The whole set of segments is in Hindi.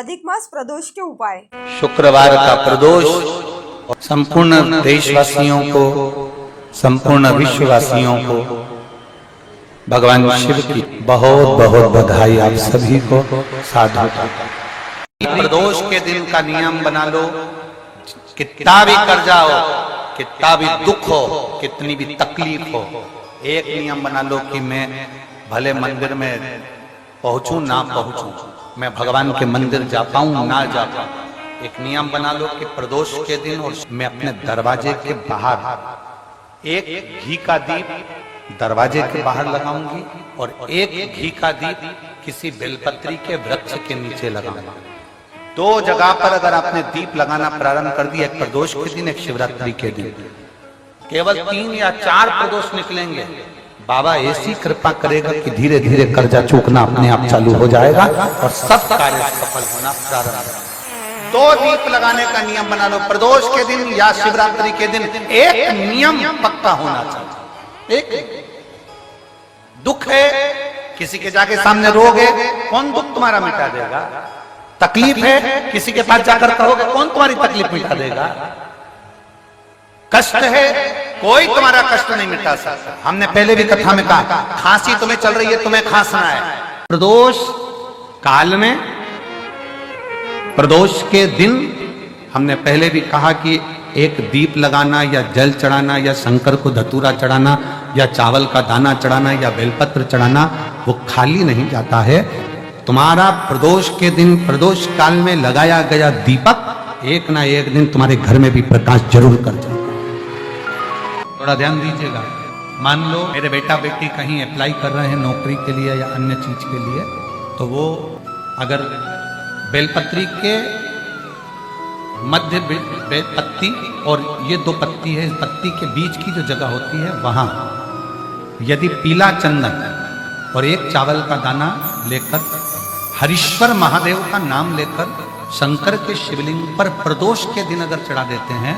अधिक मास प्रदोष के उपाय। शुक्रवार का प्रदोष संपूर्ण देशवासियों को, संपूर्ण विश्ववासियों को भगवान शिव की बहुत बहुत बधाई। आप सभी को साधु। प्रदोष के दिन का नियम बना लो, कितना भी कर्जा हो, कितना भी दुख हो, कितनी भी तकलीफ हो, एक नियम बना लो कि मैं भले मंदिर में पहुंचूं ना पहुंचूं, मैं भगवान के मंदिर जा पाऊं ना जा पाऊं, एक नियम बना लो कि प्रदोष के दिन और मैं अपने दरवाजे के बाहर एक घी का दीप दरवाजे के बाहर लगाऊंगी और एक घी का दीप किसी बेलपत्री के वृक्ष के नीचे लगाऊंगा। दो जगह पर अगर आपने दीप लगाना प्रारंभ कर दिया, एक प्रदोष के दिन, एक शिवरात्रि के दिन, केवल 3 या 4 प्रदोष निकलेंगे, बाबा ऐसी कृपा करेगा कि धीरे धीरे कर्जा चूकना अपने आप चालू हो जाएगा और सब कार्य सफल होना प्रारंभ। 2 दीप लगाने का नियम बना लो प्रदोष के दिन या शिवरात्रि के दिन। एक नियम पक्का होना चाहिए। एक दुख है, किसी के जाके सामने रोगे, कौन दुख तुम्हारा मिटा देगा? तकलीफ है, किसी के पास जाकर कहोगे, कौन तुम्हारी तकलीफ मिटा देगा? कष्ट है, कोई तुम्हारा कष्ट नहीं मिटा सकता। हमने पहले भी कथा में कहा, खांसी तुम्हें चल रही है, तुम्हें खांसना है। प्रदोष काल में, प्रदोष के दिन हमने पहले भी कहा कि एक दीप लगाना या जल चढ़ाना या शंकर को धतूरा चढ़ाना या चावल का दाना चढ़ाना या बेलपत्र चढ़ाना वो खाली नहीं जाता है। तुम्हारा प्रदोष के दिन, प्रदोष काल में लगाया गया दीपक एक ना एक दिन तुम्हारे घर में भी प्रकाश जरूर कर जाए। थोड़ा ध्यान दीजिएगा। मान लो मेरे बेटा बेटी कहीं अप्लाई कर रहे हैं नौकरी के लिए या अन्य चीज के लिए, तो वो अगर बेलपत्री के मध्य पत्ती और ये 2 पत्ती है, इस पत्ती के बीच की जो जगह होती है वहां यदि पीला चंदन और एक चावल का दाना लेकर हरीश्वर महादेव का नाम लेकर शंकर के शिवलिंग पर प्रदोष के दिन अगर चढ़ा देते हैं,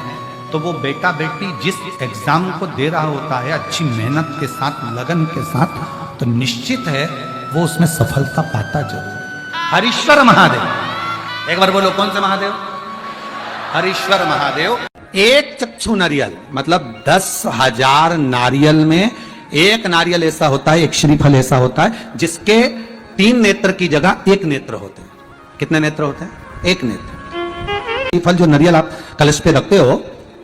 तो वो बेटा बेटी जिस एग्जाम को दे रहा होता है अच्छी मेहनत के साथ, लगन के साथ, तो निश्चित है वो उसमें सफलता पाता जरूर। हरीश्वर महादेव, एक बार बोलो कौन से महादेव? हरीश्वर महादेव। एक चक्षु नारियल मतलब 10,000 नारियल में एक नारियल ऐसा होता है, एक श्रीफल ऐसा होता है जिसके 3 नेत्र की जगह 1 नेत्र होते हैं। कितने नेत्र होते हैं? 1 नेत्र। श्रीफल जो नारियल आप कलश पे रखते हो,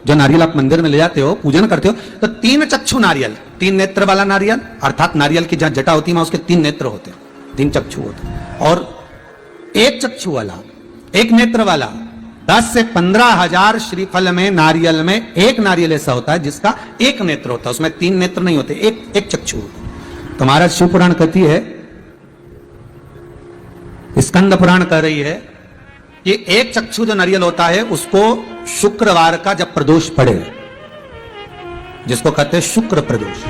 जो नारियल आप मंदिर में ले जाते हो, पूजन करते हो, तो 3 चक्षु नारियल, 3 नेत्र वाला नारियल, अर्थात नारियल की जहां जटा होती है उसके 3 नेत्र होते हैं, 3 चक्षु होते हैं। और 1 चक्षु वाला, 1 नेत्र वाला 10 से 15,000 श्रीफल में, नारियल में एक नारियल ऐसा होता है जिसका 1 नेत्र होता है, उसमें 3 नेत्र नहीं होते, एक चक्षु होता है। तो महाराज शिव पुराण कहती है, स्कंद पुराण कह रही है कि 1 चक्षु जो नारियल होता है उसको शुक्रवार का जब प्रदोष पड़े, जिसको कहते हैं शुक्र प्रदोष।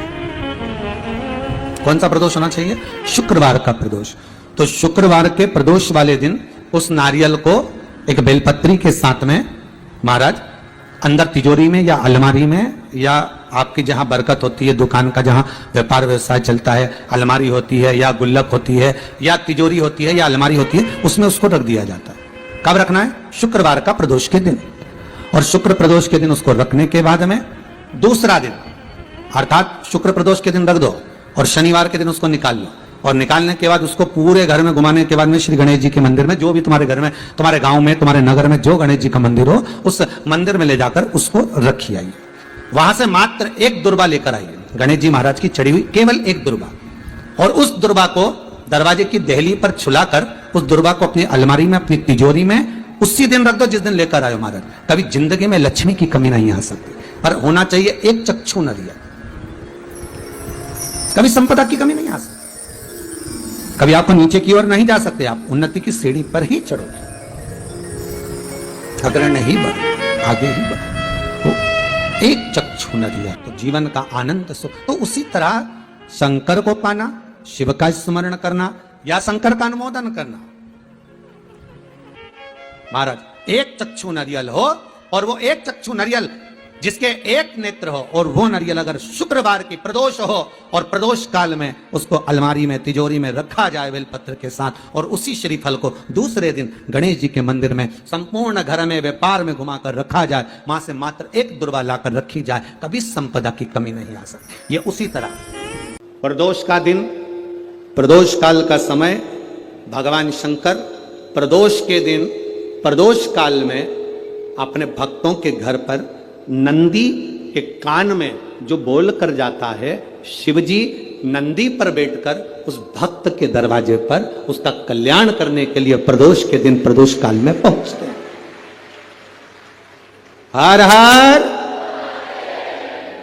कौन सा प्रदोष होना चाहिए? शुक्रवार का प्रदोष। तो शुक्रवार के प्रदोष वाले दिन उस नारियल को एक बेलपत्री के साथ में महाराज अंदर तिजोरी में या अलमारी में, या आपकी जहां बरकत होती है, दुकान का जहां व्यापार व्यवसाय चलता है, अलमारी होती है या गुल्लक होती है या तिजोरी होती है या अलमारी होती है, उसमें उसको रख दिया जाता है। कब रखना है? शुक्रवार का प्रदोष के दिन। और शुक्र प्रदोष के दिन उसको रखने के बाद में दूसरा दिन, अर्थात शुक्र प्रदोष के दिन रख दो और शनिवार के दिन उसको निकाल लो, और निकालने के बाद उसको पूरे घर में घुमाने के बाद में श्री गणेश जी के मंदिर में, जो भी तुम्हारे घर में, तुम्हारे गांव में, तुम्हारे नगर में जो गणेश जी का मंदिर हो, उस मंदिर में ले जाकर उसको रखी आइए। वहां से मात्र 1 दुर्बा लेकर आइए, गणेश जी महाराज की चढ़ी हुई केवल 1 दुर्बा, और उस दुर्बा को दरवाजे की देहली पर छुलाकर उस दुर्बा को अपनी अलमारी में, अपनी तिजोरी में उसी दिन रख दो जिस दिन लेकर आयो महाराज। कभी जिंदगी में लक्ष्मी की कमी नहीं आ सकती, पर होना चाहिए 1 चक्षु नारियल। कभी संपदा की कमी नहीं आ सकती, कभी आपको नीचे की ओर नहीं जा सकते, आप उन्नति की सीढ़ी पर ही चढ़ोगे, अगर नहीं बढ़ो आगे ही बढ़ो। तो 1 चक्षु नारियल, तो जीवन का आनंद सुख। तो उसी तरह शंकर को पाना, शिव का स्मरण करना या शंकर का अनुमोदन करना। महाराज 1 चक्षु नारियल हो, और वो 1 चक्षु नारियल जिसके एक नेत्र हो और वो नारियल अगर शुक्रवार की प्रदोष हो और प्रदोष काल में उसको अलमारी में तिजोरी में रखा जाए बेलपत्र के साथ, और उसी श्रीफल को दूसरे दिन गणेश जी के मंदिर में संपूर्ण घर में व्यापार में घुमाकर रखा जाए, वहां से मात्र एक दुर्वा लाकर रखी जाए, कभी संपदा की कमी नहीं आ सकती। ये उसी तरह प्रदोष का दिन, प्रदोष काल का समय, भगवान शंकर प्रदोष के दिन प्रदोष काल में अपने भक्तों के घर पर नंदी के कान में जो बोल कर जाता है, शिवजी नंदी पर बैठकर उस भक्त के दरवाजे पर उसका कल्याण करने के लिए प्रदोष के दिन प्रदोष काल में पहुंचते हैं। हर हर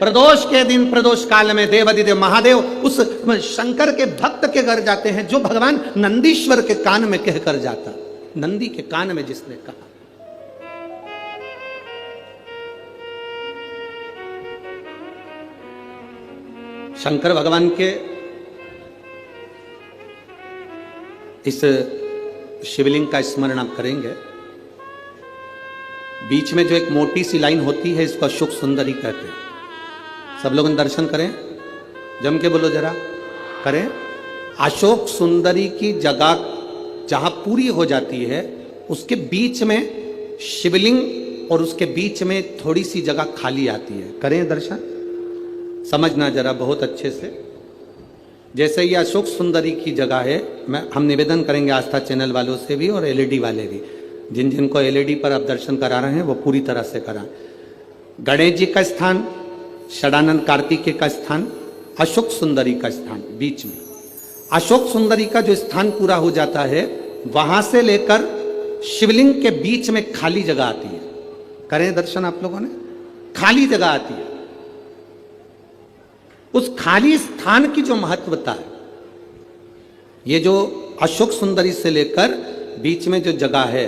प्रदोष के दिन प्रदोष काल में देवाधिदेव महादेव उस शंकर के भक्त के घर जाते हैं जो भगवान नंदीश्वर के कान में कहकर जाता। नंदी के कान में जिसने कहा, शंकर भगवान के इस शिवलिंग का स्मरण आप करेंगे। बीच में जो एक मोटी सी लाइन होती है इसको अशोक सुंदरी कहते हैं। सब लोग दर्शन करें, जम के बोलो जरा, करें। अशोक सुंदरी की जगह जहां पूरी हो जाती है उसके बीच में शिवलिंग और उसके बीच में थोड़ी सी जगह खाली आती है। करें दर्शन, समझना जरा बहुत अच्छे से। जैसे ये अशोक सुंदरी की जगह है, हम निवेदन करेंगे आस्था चैनल वालों से भी और एलईडी वाले भी, जिन जिनको एलईडी पर आप दर्शन करा रहे हैं वो पूरी तरह से कराएं। गणेश जी का स्थान, षडानंद कार्तिकेय का स्थान, अशोक सुंदरी का स्थान बीच में। अशोक सुंदरी का जो स्थान पूरा हो जाता है वहां से लेकर शिवलिंग के बीच में खाली जगह आती है। करें दर्शन आप लोगों ने, खाली जगह आती है। उस खाली स्थान की जो महत्वता है, ये जो अशोक सुंदरी से लेकर बीच में जो जगह है,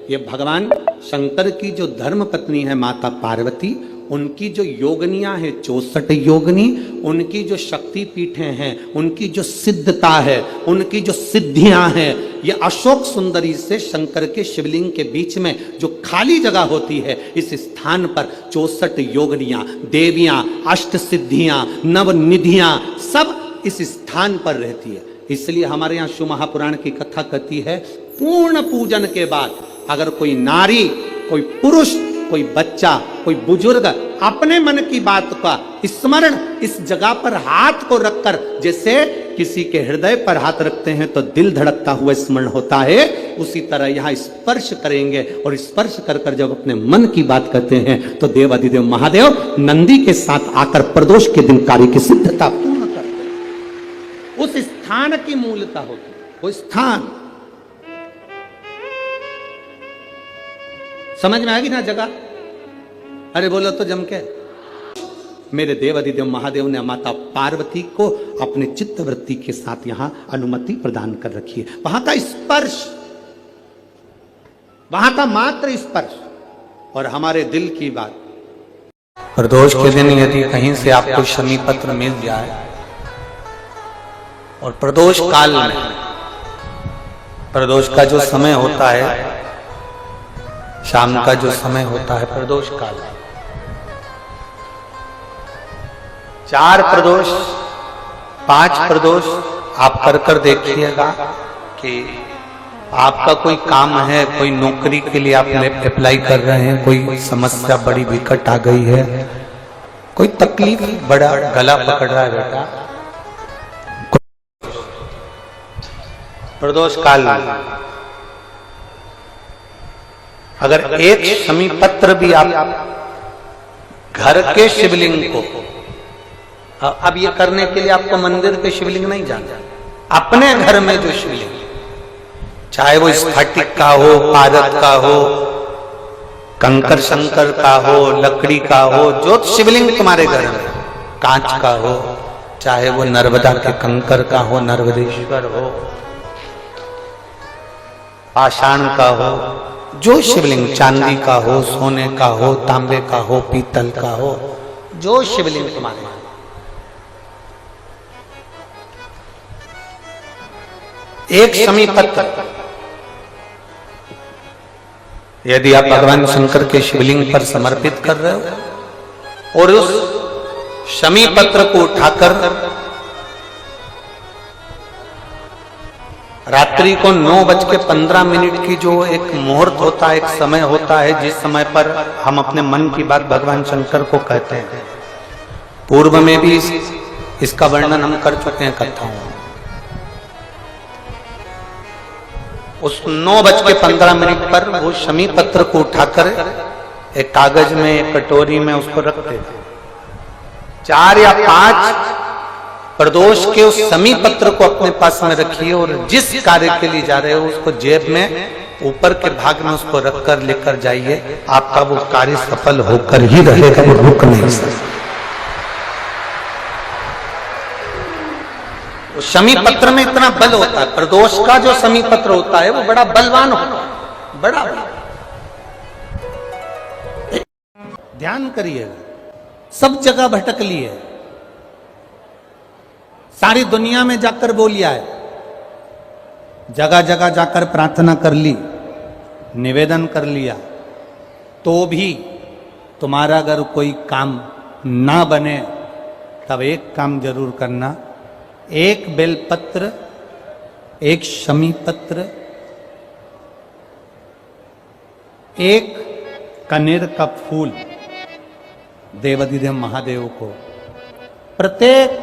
ये भगवान शंकर की जो धर्म पत्नी है माता पार्वती, उनकी जो योगनियां है 64 योगनी, उनकी जो शक्ति पीठें हैं, उनकी जो सिद्धता है, उनकी जो सिद्धियां हैं, ये अशोक सुंदरी से शंकर के शिवलिंग के बीच में जो खाली जगह होती है, इस स्थान पर 64 योगनियां, देवियां, अष्ट सिद्धियां, नवनिधियां सब इस स्थान पर रहती है। इसलिए हमारे यहाँ शिव महापुराण की कथा कहती है, पूर्ण पूजन के बाद अगर कोई नारी, कोई पुरुष, कोई बच्चा, कोई बुजुर्ग अपने मन की बात का स्मरण इस जगह पर हाथ को रखकर, जैसे किसी के हृदय पर हाथ रखते हैं तो दिल धड़कता हुआ स्मरण होता है, उसी तरह यहाँ स्पर्श करेंगे और स्पर्श कर कर जब अपने मन की बात करते हैं तो देवाधिदेव महादेव नंदी के साथ आकर प्रदोष के दिन कार्य की सिद्धता पूर्ण करते हैं। उस स्थान की मूलता होती है, वो स्थान समझ में आएगी ना जगह। अरे बोलो तो जम के। मेरे देवाधिदेव महादेव ने माता पार्वती को अपने चित्तवृत्ति के साथ यहां अनुमति प्रदान कर रखी है। वहां का स्पर्श, वहां का मात्र स्पर्श और हमारे दिल की बात। प्रदोष के दिन यदि कहीं से आपको शमी पत्र मिल जाए और प्रदोष काल में, प्रदोष का जो समय होता है, शाम का जो समय होता है प्रदोष काल, 4 प्रदोष 5 प्रदोष आप कर कर देखिएगा कि आपका कोई काम है, कोई नौकरी के लिए आप अप्लाई कर रहे हैं, कोई समस्या बड़ी विकट आ गई है, कोई तकलीफ, बड़ा गला पकड़ रहा है बेटा, प्रदोष काल अगर एक शमी पत्र भी आप घर के शिवलिंग को, अब ये करने के लिए आपको मंदिर के शिवलिंग नहीं जाना, अपने घर में जो शिवलिंग, चाहे वो स्फटिक का हो, पारद का हो, कंकर शंकर का हो, लकड़ी का हो, जो शिवलिंग तुम्हारे घर में, कांच का हो, चाहे वो नर्मदा के कंकर का हो, नर्मदेश्वर हो, पाषाण का हो, जो शिवलिंग चांदी का हो, सोने का हो, तांबे का हो, पीतल का हो, जो शिवलिंग तुम्हारे, एक शमी पत्र यदि आप भगवान शंकर के शिवलिंग पर समर्पित कर रहे हो और उस शमी पत्र को उठाकर रात्रि को 9:15 की जो एक मुहूर्त होता है, एक समय होता है, जिस समय पर हम अपने मन की बात भगवान शंकर को कहते हैं। पूर्व में भी इसका वर्णन हम कर चुके हैं कथाओं में। उस 9:15 पर वो शमी पत्र को उठाकर एक कागज में, एक कटोरी में उसको रखते थे। 4 या 5 प्रदोष के उस शमी पत्र को अपने पास में रखिए और जिस कार्य के लिए जा रहे हो उसको जेब में ऊपर के भाग में उसको रखकर लेकर जाइए। आपका वो कार्य सफल होकर ही रहेगा, वो रुक नहीं सकता। शमी पत्र में इतना बल होता है, प्रदोष का जो शमी पत्र होता है वो बड़ा बलवान होता है, बड़ा। ध्यान करिएगा, सब जगह भटक लिए, सारी दुनिया में जाकर बोलिया है, जगह जगह जाकर प्रार्थना कर ली, निवेदन कर लिया, तो भी तुम्हारा अगर कोई काम ना बने तब एक काम जरूर करना, एक बेलपत्र, एक शमी पत्र, एक कनेर का फूल देवाधिदेव महादेव को प्रत्येक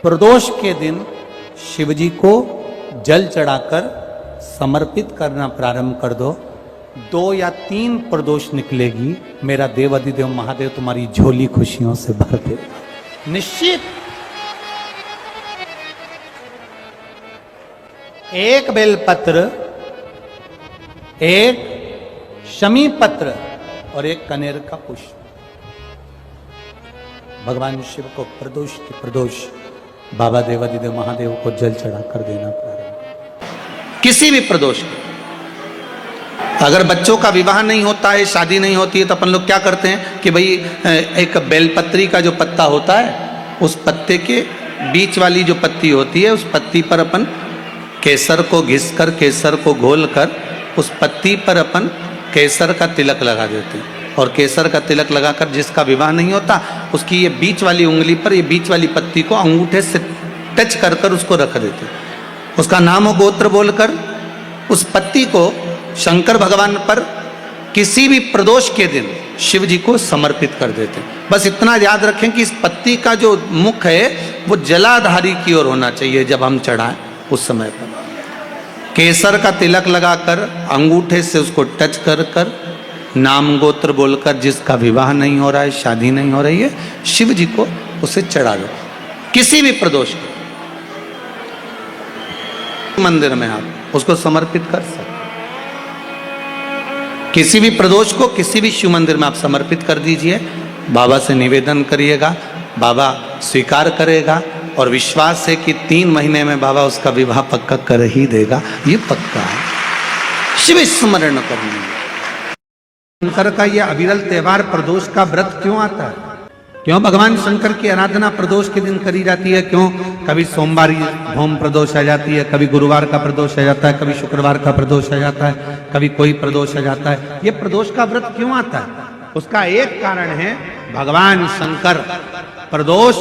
प्रदोष के दिन शिवजी को जल चढ़ाकर समर्पित करना प्रारंभ कर दो। 2 या 3 प्रदोष निकलेगी, मेरा देवाधिदेव महादेव तुम्हारी झोली खुशियों से भर दे, निश्चित। एक बेलपत्र, एक शमी पत्र और एक कनेर का पुष्प, भगवान शिव को प्रदोष के प्रदोष बाबा देवाधिदेव महादेव को जल चढ़ाकर देना प्रारंभ। किसी भी प्रदोष को, अगर बच्चों का विवाह नहीं होता है, शादी नहीं होती है, तो अपन लोग क्या करते हैं कि भाई एक बेलपत्री का जो पत्ता होता है, उस पत्ते के बीच वाली जो पत्ती होती है, उस पत्ती पर अपन केसर को घिस कर, केसर को घोल कर उस पत्ती पर अपन केसर का तिलक लगा देते हैं। और केसर का तिलक लगाकर जिसका विवाह नहीं होता, उसकी ये बीच वाली उंगली पर, ये बीच वाली पत्ती को अंगूठे से टच कर कर उसको रख देते हैं। उसका नाम और गोत्र बोलकर उस पत्ती को शंकर भगवान पर किसी भी प्रदोष के दिन शिव जी को समर्पित कर देते हैं। बस इतना याद रखें कि इस पत्ती का जो मुख है वो जलाधारी की ओर होना चाहिए। जब हम चढ़ाएं उस समय पर केसर का तिलक लगाकर अंगूठे से उसको टच कर कर नाम गोत्र बोलकर, जिसका विवाह नहीं हो रहा है, शादी नहीं हो रही है, शिव जी को उसे चढ़ा दो। किसी भी प्रदोष को मंदिर में आप उसको समर्पित कर सकते, किसी भी प्रदोष को किसी भी शिव मंदिर में आप समर्पित कर दीजिए। बाबा से निवेदन करिएगा, बाबा स्वीकार करेगा और विश्वास है कि 3 महीने में बाबा उसका विवाह पक्का कर ही देगा। ये पक्का है। शिव स्मरण करना। शंकर का यह अविरल त्योहार प्रदोष का व्रत क्यों आता है? क्यों भगवान शंकर की आराधना प्रदोष के दिन करी जाती है? क्यों कभी सोमवार होम प्रदोष आ जाती है, कभी गुरुवार का प्रदोष आ जाता है, कभी शुक्रवार का प्रदोष आ जाता है, कभी कोई प्रदोष आ जाता है। ये प्रदोष का व्रत क्यों आता है? उसका एक कारण है, भगवान शंकर प्रदोष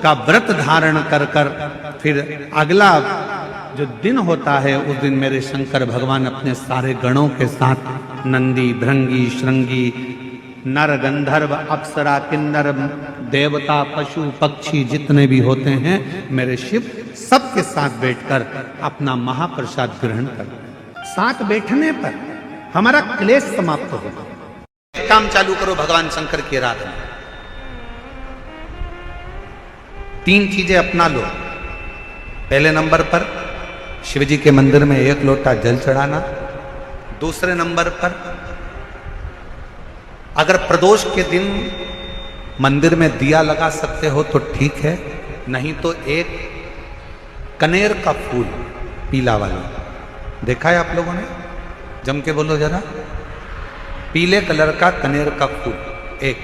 का व्रत धारण कर कर फिर अगला जो दिन होता है उस दिन मेरे शंकर भगवान अपने सारे गणों के साथ नंदी, भृंगी, श्रृंगी, नर, गंधर्व, अप्सरा, किन्नर, देवता, पशु, पक्षी जितने भी होते हैं मेरे शिव सबके साथ बैठकर अपना महाप्रसाद ग्रहण करते। साथ बैठने पर हमारा क्लेश समाप्त होगा। काम चालू करो भगवान शंकर की आराधना। 3 चीजें अपना लो। पहले नंबर पर शिव जी के मंदिर में 1 लोटा जल चढ़ाना। दूसरे नंबर पर अगर प्रदोष के दिन मंदिर में दिया लगा सकते हो तो ठीक है, नहीं तो एक कनेर का फूल पीला वाला, देखा है आप लोगों ने? जम के बोलो जरा। पीले कलर का कनेर का फूल एक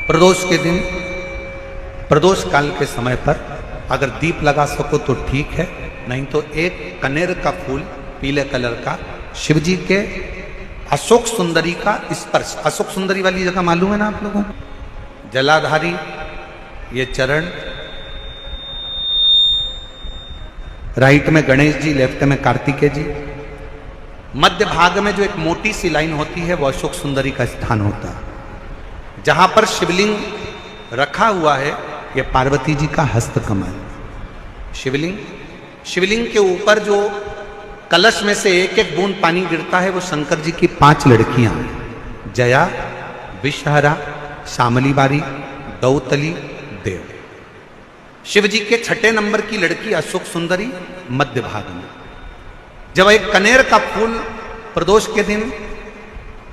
प्रदोष के दिन, प्रदोष काल के समय पर अगर दीप लगा सको तो ठीक है, नहीं तो एक कनेर का फूल पीले कलर का शिव जी के अशोक सुंदरी का स्पर्श। अशोक सुंदरी वाली जगह मालूम है ना आप लोगों को? जलाधारी, ये चरण, राइट में गणेश जी, लेफ्ट में कार्तिकेय जी, मध्य भाग में जो एक मोटी सी लाइन होती है वो अशोक सुंदरी का स्थान होता है। जहां पर शिवलिंग रखा हुआ है ये पार्वती जी का हस्तकमल। शिवलिंग के ऊपर जो कलश में से एक एक बूंद पानी गिरता है वो शंकर जी की 5 लड़कियां, जया, विषहरा, शामली बारी, दौतली, देव। शिव जी के 6 नंबर की लड़की अशोक सुंदरी मध्य भाग में। जब एक कनेर का फूल प्रदोष के दिन,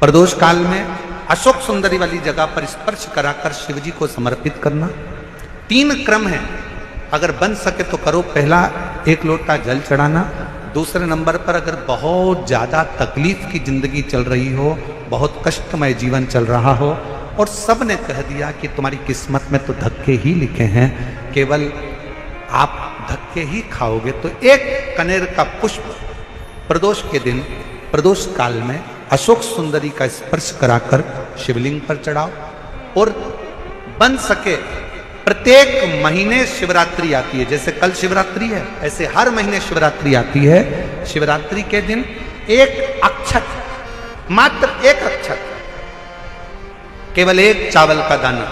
प्रदोष काल में अशोक सुंदरी वाली जगह पर स्पर्श कराकर शिव जी को समर्पित करना। 3 क्रम है, अगर बन सके तो करो। पहला 1 लोटा जल चढ़ाना। दूसरे नंबर पर अगर बहुत ज्यादा तकलीफ की जिंदगी चल रही हो, बहुत कष्टमय जीवन चल रहा हो और सब ने कह दिया कि तुम्हारी किस्मत में तो धक्के ही लिखे हैं, केवल आप धक्के ही खाओगे, तो 1 कनेर का पुष्प प्रदोष के दिन, प्रदोष काल में अशोक सुंदरी का स्पर्श कराकर शिवलिंग पर चढ़ाओ। और बन सके प्रत्येक महीने शिवरात्रि आती है, जैसे कल शिवरात्रि है ऐसे हर महीने शिवरात्रि आती है। शिवरात्रि के दिन 1 अक्षत, मात्र 1 अक्षत, केवल 1 चावल का दाना,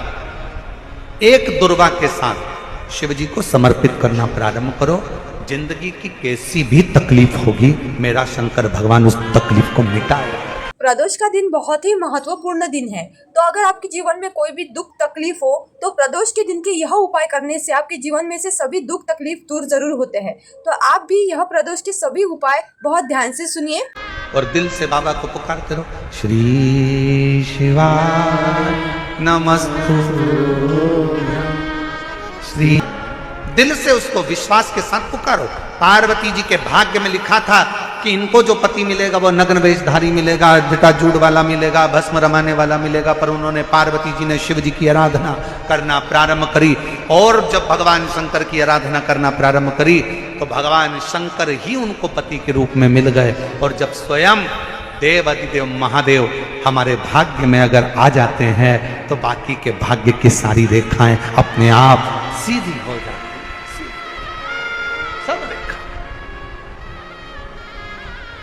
1 दुर्वा के साथ शिव जी को समर्पित करना प्रारंभ करो। जिंदगी की कैसी भी तकलीफ होगी, मेरा शंकर भगवान उस तकलीफ को मिटाएगा। प्रदोष का दिन बहुत ही महत्वपूर्ण दिन है, तो अगर आपके जीवन में कोई भी दुख तकलीफ हो तो प्रदोष के दिन के यह उपाय करने से आपके जीवन में से सभी दुख तकलीफ दूर जरूर होते हैं। तो आप भी यह प्रदोष के सभी उपाय बहुत ध्यान से सुनिए और दिल से बाबा को पुकारते रहो, श्री शिवाय नमस्तु। श्री दिल से उसको विश्वास के साथ पुकारो। पार्वती जी के भाग्य में लिखा था कि इनको जो पति मिलेगा वो नग्न वेशधारी मिलेगा, जटाजूट वाला मिलेगा, भस्म रमाने वाला मिलेगा। पर उन्होंने, पार्वती जी ने शिव जी की आराधना करना प्रारंभ करी और जब भगवान शंकर की आराधना करना प्रारंभ करी तो भगवान शंकर ही उनको पति के रूप में मिल गए। और जब स्वयं देव अधिदेव महादेव हमारे भाग्य में अगर आ जाते हैं तो बाकी के भाग्य की सारी रेखाएं अपने आप सीधी हो जाती।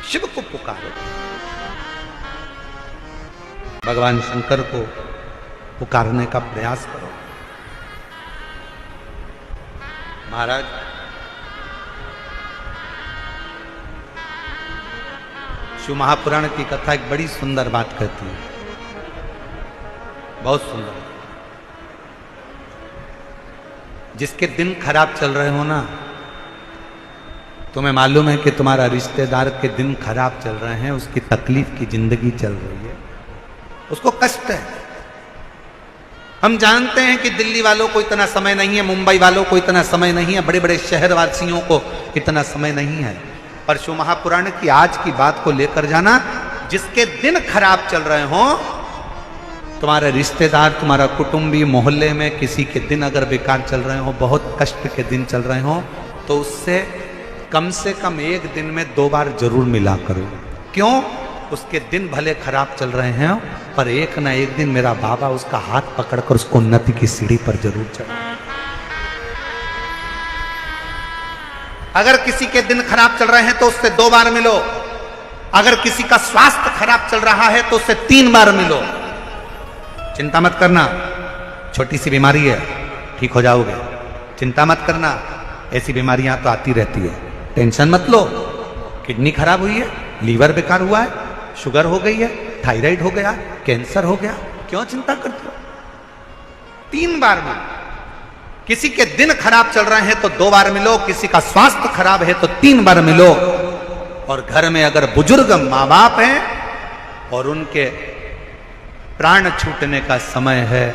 शिव को पुकारो, भगवान शंकर को पुकारने का प्रयास करो। महाराज, शिव महापुराण की कथा एक बड़ी सुंदर बात कहती है, बहुत सुंदर। जिसके दिन खराब चल रहे हो ना, तुम्हें मालूम है कि तुम्हारा रिश्तेदार के दिन खराब चल रहे हैं, उसकी तकलीफ की जिंदगी चल रही है, उसको कष्ट है। हम जानते हैं कि दिल्ली वालों को इतना समय नहीं है, मुंबई वालों को इतना समय नहीं है, बड़े बड़े शहर वासियों को इतना समय नहीं है। पर शिव महापुराण की आज की बात को लेकर जाना, जिसके दिन खराब चल रहे हो, तुम्हारे रिश्तेदार, तुम्हारा कुटुंबी, मोहल्ले में किसी के दिन अगर बेकार चल रहे हो, बहुत कष्ट के दिन चल रहे हो, तो उससे कम से कम 1 दिन में 2 बार जरूर मिला करो। क्यों? उसके दिन भले खराब चल रहे हैं पर एक ना एक दिन मेरा बाबा उसका हाथ पकड़कर उसको उन्नति की सीढ़ी पर जरूर चढ़ा। अगर किसी के दिन खराब चल रहे हैं तो उससे 2 बार मिलो। अगर किसी का स्वास्थ्य खराब चल रहा है तो उससे 3 बार मिलो। चिंता मत करना, छोटी सी बीमारी है, ठीक हो जाओगे। चिंता मत करना, ऐसी बीमारियां तो आती रहती है, टेंशन मत लो। किडनी खराब हुई है, लीवर बेकार हुआ है, शुगर हो गई है, थायराइड हो गया, कैंसर हो गया, क्यों चिंता करते हो? 3 बार मिलो। किसी के दिन खराब चल रहे हैं तो 2 बार मिलो, किसी का स्वास्थ्य खराब है तो 3 बार मिलो। और घर में अगर बुजुर्ग माँ बाप हैं और उनके प्राण छूटने का समय है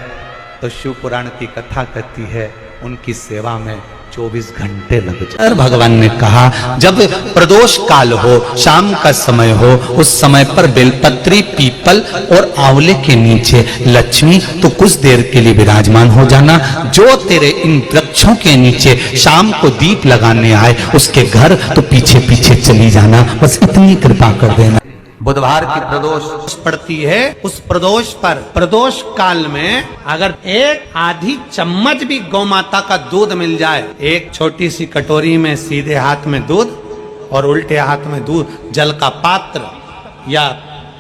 तो शिव पुराण की कथा कहती है उनकी सेवा में 24 घंटे लग जाए। भगवान ने कहा जब प्रदोष काल हो, शाम का समय हो, उस समय पर बेलपत्री, पीपल और आंवले के नीचे लक्ष्मी तो कुछ देर के लिए विराजमान हो जाना। जो तेरे इन वृक्षों के नीचे शाम को दीप लगाने आए उसके घर तो पीछे पीछे चली जाना। बस इतनी कृपा कर देना। बुधवार की प्रदोष पड़ती है, उस प्रदोष पर प्रदोष काल में अगर एक आधी चम्मच भी गौ माता का दूध मिल जाए, एक छोटी सी कटोरी में सीधे हाथ में दूध और उल्टे हाथ में दूध, जल का पात्र या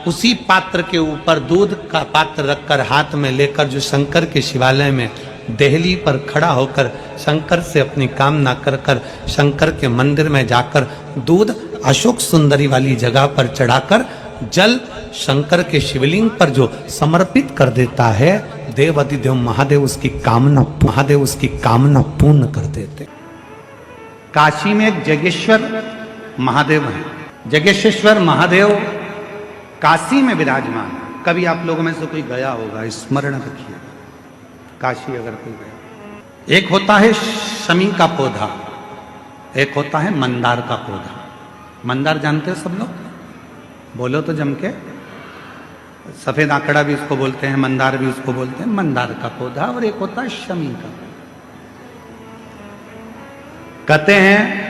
उसी पात्र के ऊपर दूध का पात्र रखकर हाथ में लेकर जो शंकर के शिवालय में देहली पर खड़ा होकर शंकर से अपनी कामना कर कर शंकर के मंदिर में जाकर दूध अशोक सुंदरी वाली जगह पर चढ़ाकर जल शंकर के शिवलिंग पर जो समर्पित कर देता है, देव अधिदेव महादेव उसकी कामना पूर्ण कर देते। काशी में एक जगेश्वर महादेव है। जगेश्वर महादेव काशी में विराजमान है। कभी आप लोगों में से कोई गया होगा, स्मरण रखिए, काशी अगर कोई गया। एक होता है शमी का पौधा, एक होता है मंदार का पौधा। मंदार जानते हैं सब लोग? बोलो तो जम के। सफेद आंकड़ा भी उसको बोलते हैं, मंदार भी उसको बोलते हैं। मंदार का पौधा और एक होता है शमी का। कहते हैं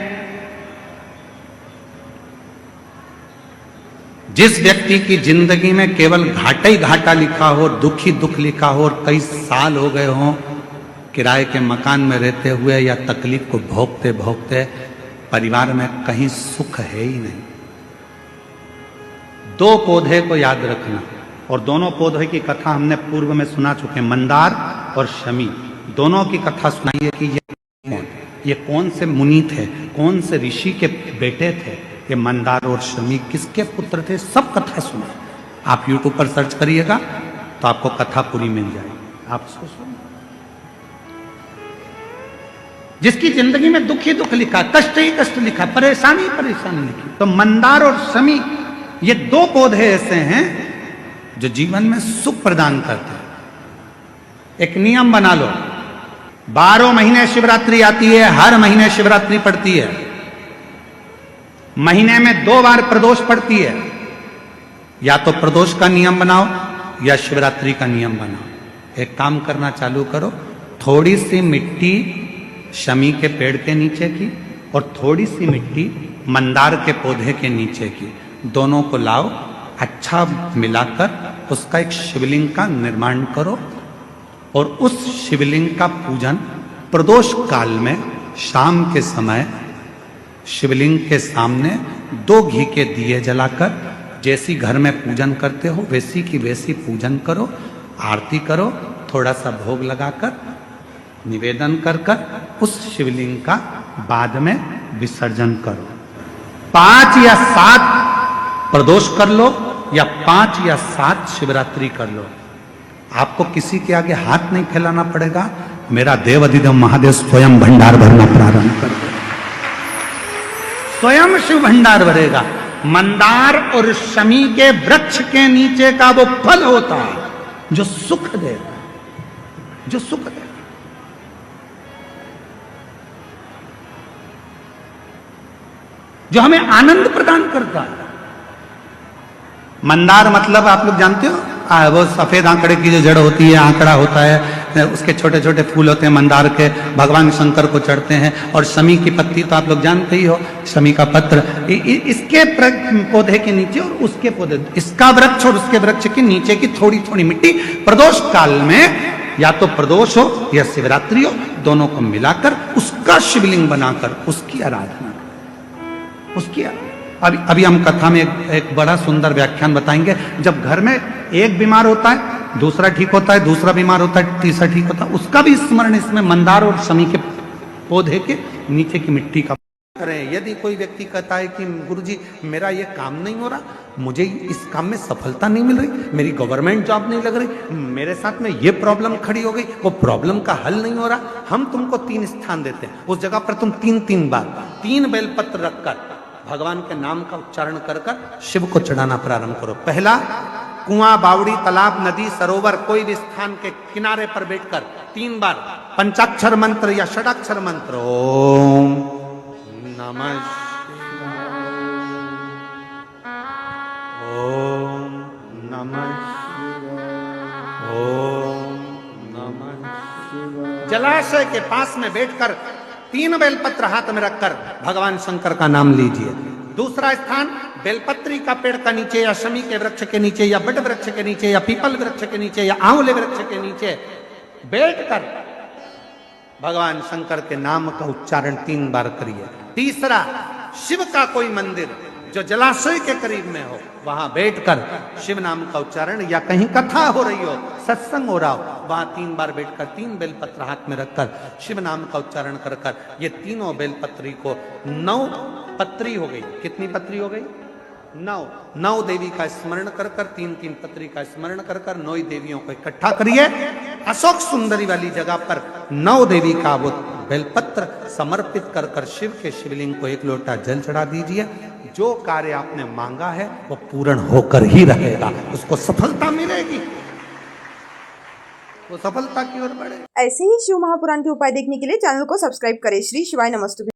जिस व्यक्ति की जिंदगी में केवल घाटा ही घाटा लिखा हो, दुख ही दुख लिखा हो और कई साल हो गए हों किराए के मकान में रहते हुए या तकलीफ को भोगते भोगते, परिवार में कहीं सुख है ही नहीं, दो पौधे को याद रखना। और दोनों पौधे की कथा हमने पूर्व में सुना चुके, मंदार और शमी। दोनों की कथा सुनाइए कि ये कौन से मुनि थे, कौन से ऋषि के बेटे थे, ये मंदार और शमी किसके पुत्र थे, सब कथा सुने। आप YouTube पर सर्च करिएगा तो आपको कथा पूरी मिल जाएगी। आप उसको सुनिए। जिसकी जिंदगी में दुख ही दुख लिखा, कष्ट ही कष्ट लिखा, परेशानी ही परेशानी लिखी, तो मंदार और शमी ये दो पौधे ऐसे हैं जो जीवन में सुख प्रदान करते हैं। एक नियम बना लो, 12 महीने शिवरात्रि आती है, हर महीने शिवरात्रि पड़ती है, महीने में 2 बार प्रदोष पड़ती है। या तो प्रदोष का नियम बनाओ या शिवरात्रि का नियम बनाओ। एक काम करना चालू करो, थोड़ी सी मिट्टी शमी के पेड़ के नीचे की और थोड़ी सी मिट्टी मंदार के पौधे के नीचे की, दोनों को लाओ, अच्छा मिलाकर उसका एक शिवलिंग का निर्माण करो और उस शिवलिंग का पूजन प्रदोष काल में शाम के समय शिवलिंग के सामने 2 घी के दिए जलाकर, जैसी घर में पूजन करते हो वैसी की वैसी पूजन करो, आरती करो, थोड़ा सा भोग लगाकर निवेदन कर कर उस शिवलिंग का बाद में विसर्जन करो। 5 या 7 प्रदोष कर लो या 5 या 7 शिवरात्रि कर लो, आपको किसी के आगे हाथ नहीं फैलाना पड़ेगा। मेरा देव अधिदेव महादेव स्वयं भंडार भरना प्रारंभ कर दे, स्वयं शिव भंडार भरेगा। मंदार और शमी के वृक्ष के नीचे का वो फल होता है जो सुख देता है, जो सुख देता है। जो हमें आनंद प्रदान करता है। मंदार मतलब आप लोग जानते हो, वो सफेद आंकड़े की जो जड़ होती है, आंकड़ा होता है, उसके छोटे छोटे फूल होते हैं मंदार के, भगवान शंकर को चढ़ते हैं। और शमी की पत्ती तो आप लोग जानते ही हो, शमी का पत्र, इसके पौधे के नीचे और उसके पौधे, इसका वृक्ष और उसके वृक्ष के नीचे की थोड़ी थोड़ी मिट्टी प्रदोष काल में, या तो प्रदोष हो या शिवरात्रि हो, दोनों को मिलाकर उसका शिवलिंग बनाकर उसकी आराधना, उसकी अभी हम कथा में एक बड़ा सुंदर व्याख्यान बताएंगे। जब घर में एक बीमार होता है, दूसरा ठीक होता है, दूसरा बीमार होता है, तीसरा ठीक होता है, उसका भी स्मरण इसमें मंदार और शमी के पौधे के नीचे की मिट्टी का करें। यदि कोई व्यक्ति कहता है कि गुरुजी मेरा ये काम नहीं हो रहा, मुझे इस काम में सफलता नहीं मिल रही, मेरी गवर्नमेंट जॉब नहीं लग रही, मेरे साथ में ये प्रॉब्लम खड़ी हो गई, वो प्रॉब्लम का हल नहीं हो रहा, हम तुमको 3 स्थान देते हैं, उस जगह पर तुम 3 बार 3 बेलपत्र रखकर भगवान के नाम का उच्चारण कर कर शिव को चढ़ाना प्रारंभ करो। पहला, कुआं, बावड़ी, तालाब, नदी, सरोवर, कोई भी स्थान के किनारे पर बैठकर 3 बार पंचाक्षर मंत्र या षडाक्षर मंत्र, ओम नमः शिवाय, ओम नमः शिवाय, ओम नमः शिवाय, जलाशय के पास में बैठकर 3 बेलपत्र हाथ में रखकर भगवान शंकर का नाम लीजिए। दूसरा स्थान, बेलपत्री का पेड़ का नीचे या शमी के वृक्ष के नीचे या बट वृक्ष के नीचे या पीपल वृक्ष के नीचे या आंवले वृक्ष के नीचे बैठकर भगवान शंकर के नाम का उच्चारण 3 बार करिए। तीसरा, शिव का कोई मंदिर जो जलाशय के करीब में हो, वहां बैठकर शिव नाम का उच्चारण, या कहीं कथा हो रही हो, सत्संग हो रहा हो, वहां 3 बार बैठकर 3 बेलपत्र हाथ में रखकर शिव नाम का उच्चारण कर कर ये तीनों बेलपत्री को 9 पत्री हो गई। कितनी पत्री हो गई? 9 देवी का स्मरण कर कर 3 पत्री का स्मरण कर कर 9 देवियों को इकट्ठा करिए। अशोक सुंदरी वाली जगह पर 9 देवी का वो बेलपत्र समर्पित कर कर शिव के शिवलिंग को 1 लोटा जल चढ़ा दीजिए। जो कार्य आपने मांगा है वो पूर्ण होकर ही रहेगा, उसको सफलता मिलेगी, वो सफलता की ओर बढ़े। ऐसे ही शिव महापुराण के उपाय देखने के लिए चैनल को सब्सक्राइब करें। श्री शिवाय नमस्तुभ्यं।